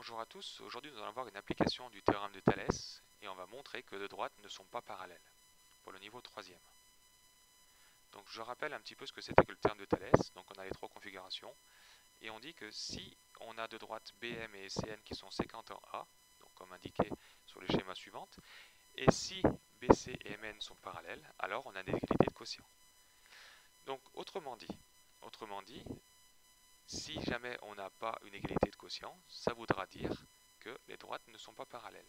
Bonjour à tous, aujourd'hui nous allons voir une application du théorème de Thalès et on va montrer que deux droites ne sont pas parallèles pour le niveau 3e. Donc je rappelle un petit peu ce que c'était que le théorème de Thalès. Donc on a les trois configurations et on dit que si on a deux droites BM et CN qui sont séquentes en A, donc comme indiqué sur les schémas suivants, et si BC et MN sont parallèles, alors on a une égalité de quotient. Donc autrement dit, si jamais on n'a pas une égalité de quotient, ça voudra dire que les droites ne sont pas parallèles.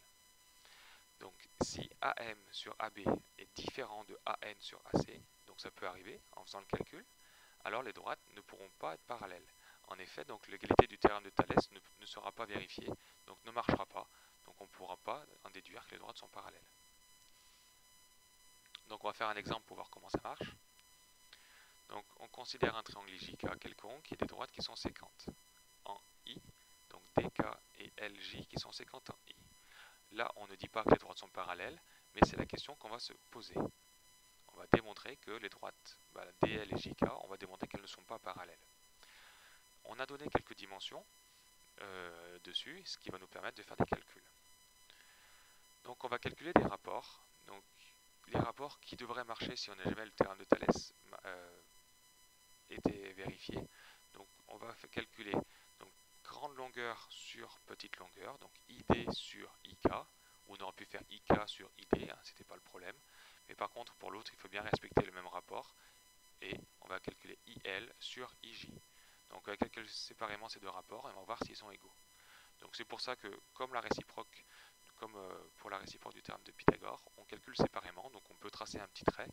Donc si AM sur AB est différent de AN sur AC, donc ça peut arriver en faisant le calcul, alors les droites ne pourront pas être parallèles. En effet, donc l'égalité du théorème de Thalès ne sera pas vérifiée, donc ne marchera pas. Donc on ne pourra pas en déduire que les droites sont parallèles. Donc on va faire un exemple pour voir comment ça marche. Donc on considère un triangle IJK quelconque et des droites qui sont séquentes en I, donc DK et LJ qui sont séquentes en I. Là, on ne dit pas que les droites sont parallèles, mais c'est la question qu'on va se poser. On va démontrer que les droites DL et JK, on va démontrer qu'elles ne sont pas parallèles. On a donné quelques dimensions dessus, ce qui va nous permettre de faire des calculs. Donc on va calculer des rapports. Donc les rapports qui devraient marcher si on n'a jamais le théorème de Thalès était vérifié. Donc on va calculer donc, grande longueur sur petite longueur, donc ID sur IK, ou on aurait pu faire IK sur ID, hein, c'était pas le problème. Mais par contre, pour l'autre, il faut bien respecter le même rapport, et on va calculer IL sur IJ. Donc on va calculer séparément ces deux rapports, et on va voir s'ils sont égaux. Donc c'est pour ça que, comme pour la réciproque du théorème de Pythagore, on calcule séparément, donc on peut tracer un petit trait.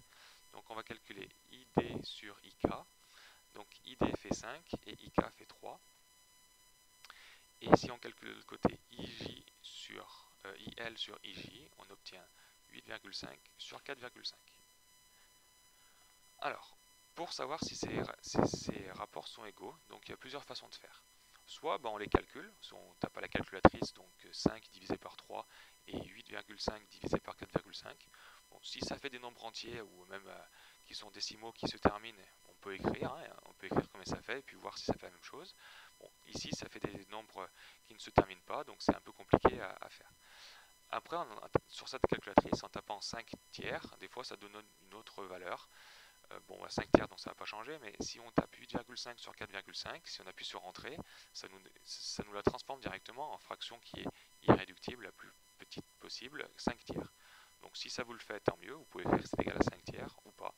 Donc on va calculer ID sur IK, donc ID fait 5 et IK fait 3. Et si on calcule de l'autre côté IL sur IJ, on obtient 8,5 sur 4,5. Alors, pour savoir si ces rapports sont égaux, donc il y a plusieurs façons de faire. Soit on les calcule, soit on tape à la calculatrice, donc 5 divisé par 3 et 8,5 divisé par 4,5. Bon, si ça fait des nombres entiers ou même qui sont décimaux qui se terminent, on peut écrire, combien ça fait et puis voir si ça fait la même chose. Bon, ici, ça fait des nombres qui ne se terminent pas, donc c'est un peu compliqué à faire. Après, sur cette calculatrice, en tapant 5 tiers, des fois ça donne une autre valeur. Bon, 5 tiers, donc ça ne va pas changer, mais si on tape 8,5 sur 4,5, si on appuie sur Entrée, ça nous la transforme directement en fraction qui est irréductible, la plus petite possible, 5 tiers. Donc si ça vous le fait, tant mieux, vous pouvez écrire c'est égal à 5 tiers ou pas.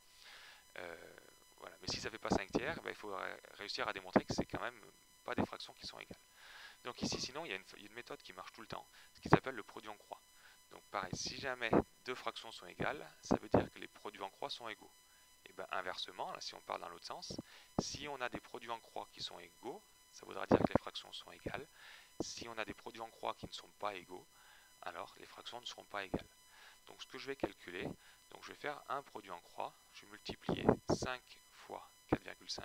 Voilà. Mais si ça ne fait pas 5 tiers, il faut réussir à démontrer que c'est quand même pas des fractions qui sont égales. Donc ici, sinon, il y a une méthode qui marche tout le temps, ce qui s'appelle le produit en croix. Donc pareil, si jamais deux fractions sont égales, ça veut dire que les produits en croix sont égaux. Et bien inversement, là, si on parle dans l'autre sens, si on a des produits en croix qui sont égaux, ça voudra dire que les fractions sont égales. Si on a des produits en croix qui ne sont pas égaux, alors les fractions ne seront pas égales. Donc ce que je vais calculer, donc je vais faire un produit en croix, je vais multiplier 5 fois 4,5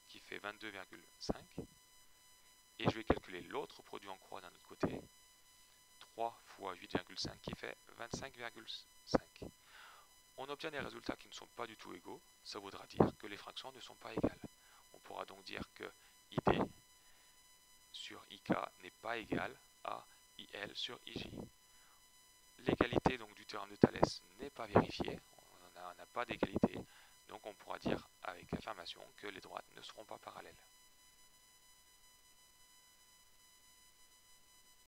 qui fait 22,5 et je vais calculer l'autre produit en croix d'un autre côté, 3 fois 8,5 qui fait 25,5. On obtient des résultats qui ne sont pas du tout égaux, ça voudra dire que les fractions ne sont pas égales. On pourra donc dire que ID sur IK n'est pas égal à IL sur IJ. L'égalité donc du théorème de Thalès n'est pas vérifiée, on n'a pas d'égalité, donc on pourra dire avec affirmation que les droites ne seront pas parallèles.